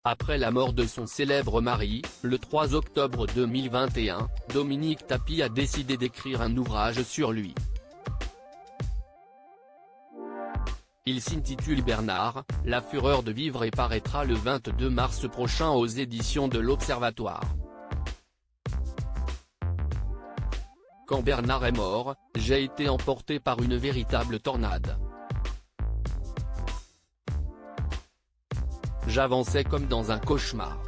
Après la mort de son célèbre mari, le 3 octobre 2021, Dominique Tapie a décidé d'écrire un ouvrage sur lui. Il s'intitule Bernard, la fureur de vivre et paraîtra le 22 mars prochain aux éditions de l'Observatoire. Quand Bernard est mort, j'ai été emporté par une véritable tornade. J'avançais comme dans un cauchemar.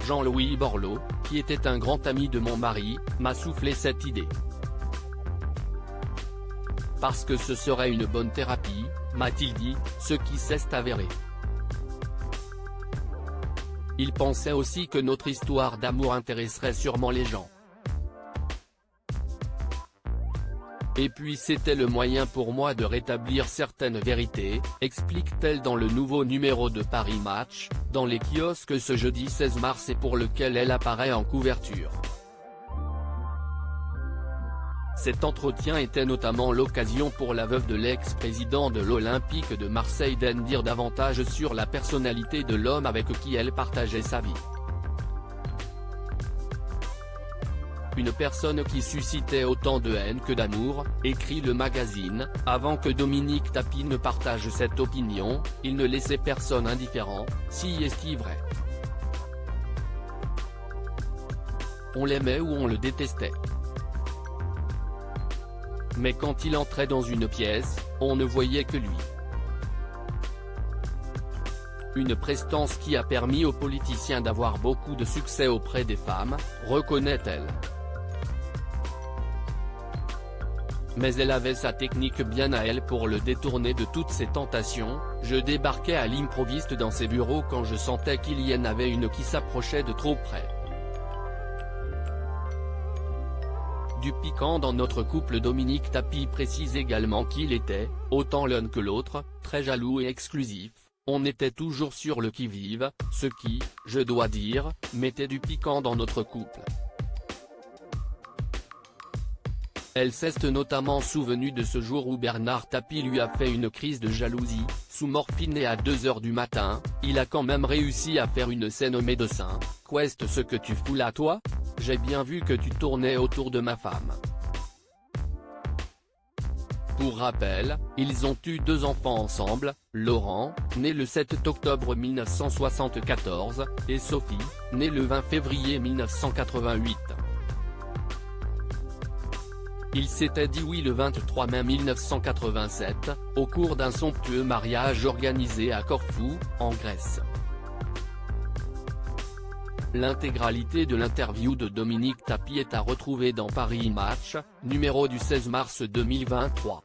Jean-Louis Borloo, qui était un grand ami de mon mari, m'a soufflé cette idée. Parce que ce serait une bonne thérapie, m'a-t-il dit, ce qui s'est avéré. Il pensait aussi que notre histoire d'amour intéresserait sûrement les gens. Et puis c'était le moyen pour moi de rétablir certaines vérités, explique-t-elle dans le nouveau numéro de Paris Match, dans les kiosques ce jeudi 16 mars et pour lequel elle apparaît en couverture. Cet entretien était notamment l'occasion pour la veuve de l'ex-président de l'Olympique de Marseille d'en dire davantage sur la personnalité de l'homme avec qui elle partageait sa vie. Une personne qui suscitait autant de haine que d'amour, écrit le magazine. Avant que Dominique Tapie ne partage cette opinion, il ne laissait personne indifférent, si est-il vrai. On l'aimait ou on le détestait. Mais quand il entrait dans une pièce, on ne voyait que lui. Une prestance qui a permis aux politiciens d'avoir beaucoup de succès auprès des femmes, reconnaît-elle. Mais elle avait sa technique bien à elle pour le détourner de toutes ses tentations. Je débarquais à l'improviste dans ses bureaux quand je sentais qu'il y en avait une qui s'approchait de trop près. Du piquant dans notre couple. Dominique Tapie précise également qu'il était, autant l'un que l'autre, très jaloux et exclusif. On était toujours sur le qui-vive, ce qui, je dois dire, mettait du piquant dans notre couple. Elle s'est notamment souvenue de ce jour où Bernard Tapie lui a fait une crise de jalousie, sous morphine et à 2 h du matin, il a quand même réussi à faire une scène au médecin. « Qu'est-ce ce que tu fous là toi ? J'ai bien vu que tu tournais autour de ma femme. » Pour rappel, ils ont eu 2 enfants ensemble, Laurent, né le 7 octobre 1974, et Sophie, née le 20 février 1988. Ils s'étaient dit oui le 23 mai 1987, au cours d'un somptueux mariage organisé à Corfou, en Grèce. L'intégralité de l'interview de Dominique Tapie est à retrouver dans Paris Match, numéro du 16 mars 2023.